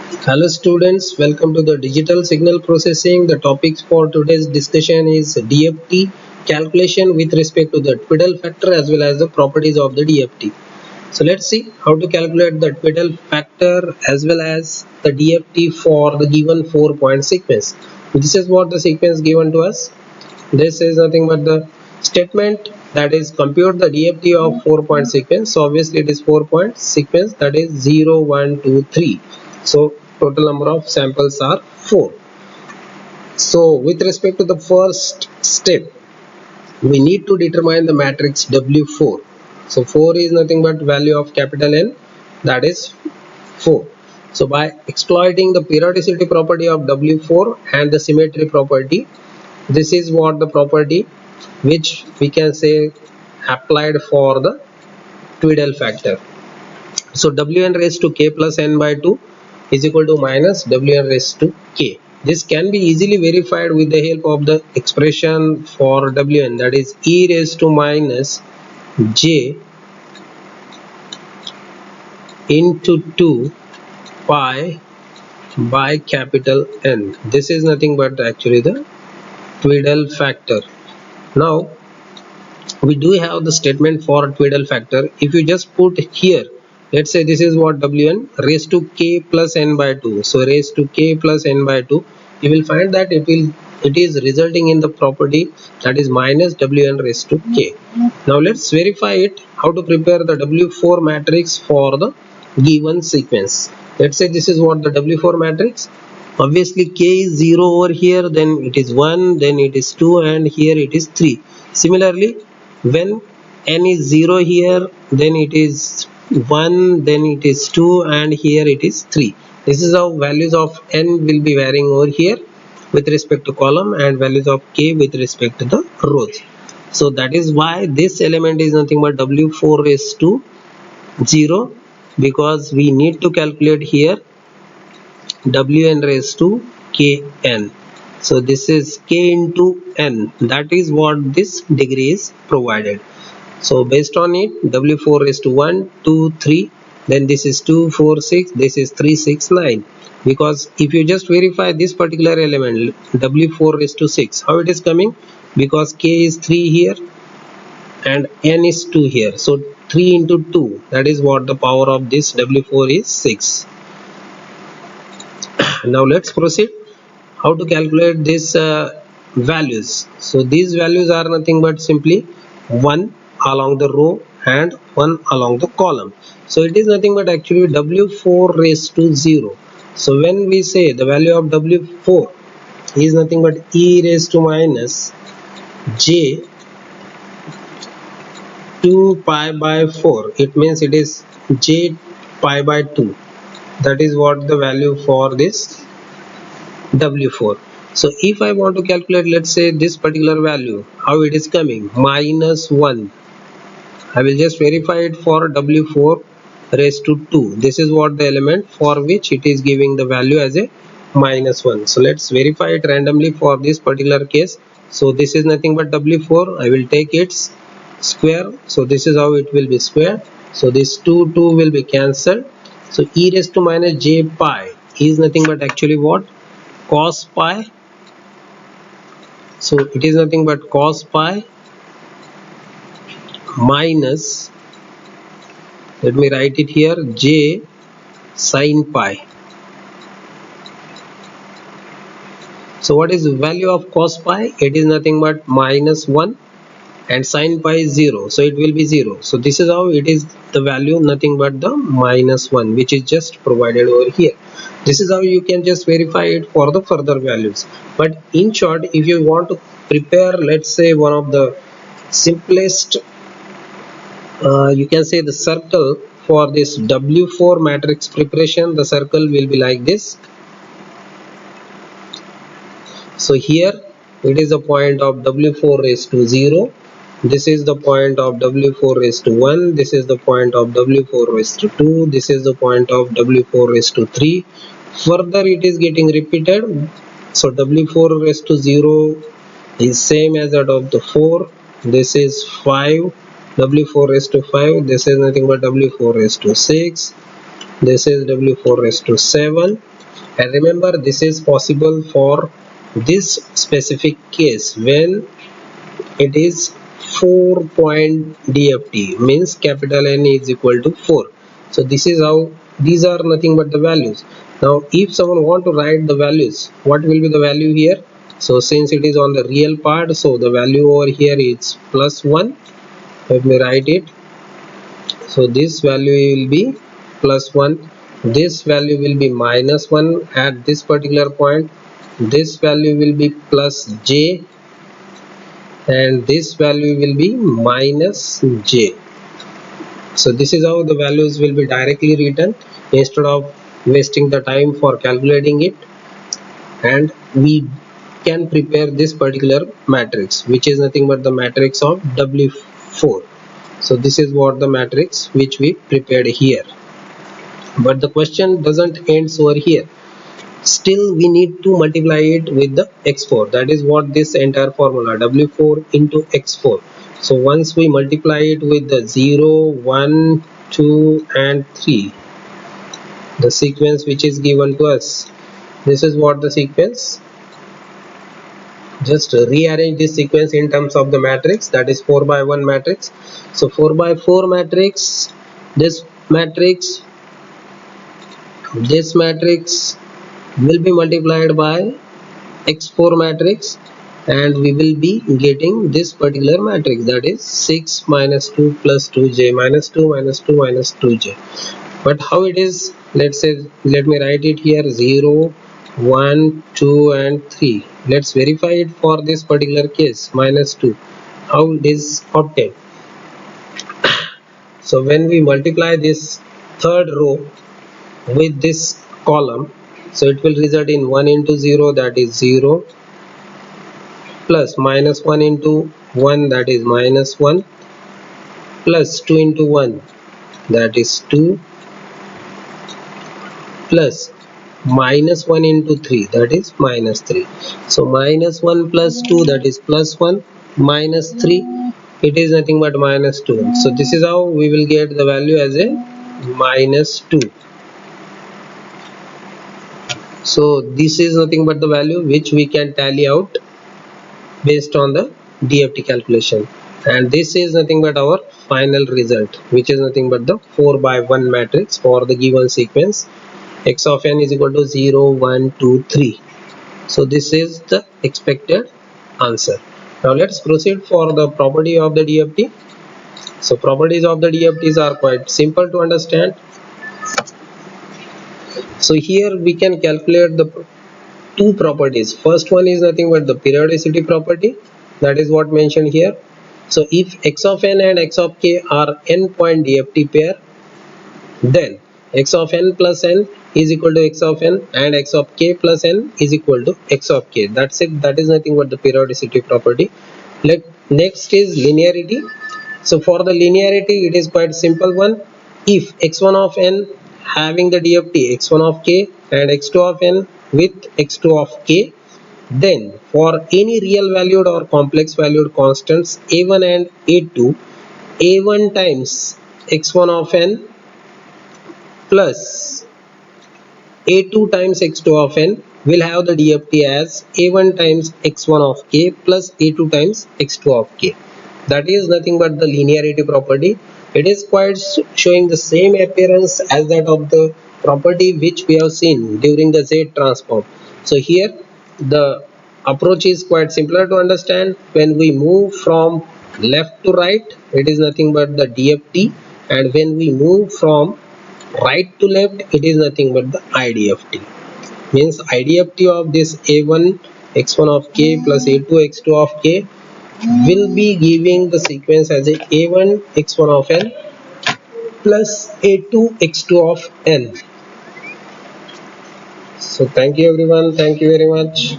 Hello students, welcome to the digital signal processing. The topics for today's discussion is DFT calculation with respect to the Twiddle factor as well as the properties of the DFT. So let's see how to calculate the Twiddle factor as well as the DFT for the given 4-point sequence. This is what the sequence given to us. This is nothing but the statement that is compute the DFT of 4-point sequence. So obviously it is 4-point sequence, that is 0, 1, 2, 3. So total number of samples are 4. So with respect to the first step, we need to determine the matrix W4. So 4 is nothing but value of capital N, that is 4. So by exploiting the periodicity property of W4 and the symmetry property, this is what the property which we can say applied for the Twiddle factor. So Wn raised to k plus n by 2 is equal to minus Wn raised to k. This can be easily verified with the help of the expression for Wn, that is e raised to minus j into 2 pi by capital N. This is nothing but actually the Twiddle factor. Now we do have the statement for Twiddle factor. If you just put here, let's say this is what Wn raised to k plus n by 2. So raised to k plus n by 2, you will find that it is resulting in the property that is minus Wn raised to k. Now let's verify it. How to prepare the W4 matrix for the given sequence. Let's say this is what the W4 matrix. Obviously k is 0 over here, then it is 1, then it is 2, and here it is 3. Similarly, when n is 0 here, then it is 1, then it is 2, and here it is 3. This is how values of n will be varying over here with respect to column and values of k with respect to the rows. So that is why this element is nothing but W4 raised to 0, because we need to calculate here Wn raised to kn. So this is k into n, that is what this degree is provided. So based on it, W4 raised to 1, 2, 3, then this is 2, 4, 6, this is 3, 6, 9. Because if you just verify this particular element, W4 raised to 6, how it is coming? Because k is 3 here and n is 2 here. So 3 into 2, that is what the power of this W4 is 6. Now let's proceed how to calculate these values. So these values are nothing but simply 1 along the row and 1 along the column. So it is nothing but actually W4 raised to 0. So when we say the value of W4 is nothing but e raised to minus j 2 pi by 4, it means it is j pi by 2. That is what the value for this W4. So if I want to calculate, let's say this particular value, how it is coming, minus 1. I will just verify it for W4 raised to 2. This is what the element for which it is giving the value as a minus 1. So let's verify it randomly for this particular case. So this is nothing but W4. I will take its square. So this is how it will be squared. So this 2 will be cancelled. So e raised to minus j pi is nothing but actually what? Cos pi. So it is nothing but cos pi minus, let me write it here, j sin pi. So what is the value of cos pi? It is nothing but minus 1, and sin pi is 0, so it will be 0. So this is how it is the value, nothing but the minus 1, which is just provided over here. This is how you can just verify it for the further values. But in short, if you want to prepare, let's say one of the simplest, you can say the circle for this W4 matrix preparation, the circle will be like this. So here it is the point of W4 raised to 0. This is the point of W4 raised to 1. This is the point of W4 raised to 2. This is the point of W4 raised to 3. Further it is getting repeated. So W4 raised to 0 is same as that of the 4. This is 5. W4 raised to 5. This is nothing but W4 raised to 6. This is W4 raised to 7. And remember, this is possible for this specific case when it is 4 point DFT, means capital N is equal to 4. So this is how, these are nothing but the values. Now if someone want to write the values, what will be the value here? So since it is on the real part, so the value over here is +1. Let me write it. So this value will be +1, this value will be -1 at this particular point, this value will be +j, and this value will be -j. So this is how the values will be directly written instead of wasting the time for calculating it. And we can prepare this particular matrix, which is nothing but the matrix of W4. So this is what the matrix which we prepared here. But the question doesn't end over here. Still we need to multiply it with the x4. That is what this entire formula, W4 into x4. So once we multiply it with the 0, 1, 2 and 3, the sequence which is given to us, this is what the sequence. Just rearrange this sequence in terms of the matrix, that is 4 by 1 matrix. So 4 by 4 matrix, this matrix will be multiplied by x4 matrix, and we will be getting this particular matrix, that is 6 minus 2 plus 2j minus 2 minus 2 minus 2j. But how it is, let's say, let me write it here, 0, 1, 2 and 3. Let's verify it for this particular case, -2. How it is obtained? So when we multiply this third row with this column, so it will result in 1 into 0, that is 0, plus -1 into 1, that is -1, plus 2 into 1, that is 2, plus -1 into 3, that is -3. So -1 plus 2, that is +1, minus 3, it is nothing but -2. So this is how we will get the value as a -2. So this is nothing but the value which we can tally out based on the DFT calculation, and this is nothing but our final result, which is nothing but the 4 by 1 matrix for the given sequence x of n is equal to 0, 1, 2, 3. So this is the expected answer. Now let's proceed for the property of the DFT. So properties of the DFTs are quite simple to understand. So here we can calculate the two properties. First one is nothing but the periodicity property, that is what mentioned here. So if x of n and x of k are n point DFT pair, then x of n plus n is equal to x of n and x of k plus n is equal to x of k. That's it. That is nothing but the periodicity property. Next is linearity. So for the linearity, it is quite simple one. If x1 of n having the DFT x1 of k and x2 of n with x2 of k, then for any real valued or complex valued constants a1 and a2, a1 times x1 of n plus a2 times x2 of n will have the DFT as a1 times x1 of k plus a2 times x2 of k. That is nothing but the linearity property. It is quite showing the same appearance as that of the property which we have seen during the Z transform. So here the approach is quite simpler to understand. When we move from left to right, it is nothing but the DFT, and when we move from right to left, it is nothing but the IDFT. Means IDFT of this a1 x1 of k plus a2 x2 of k will be giving the sequence as a a1 x1 of n plus a2 x2 of n. So thank you everyone, thank you very much.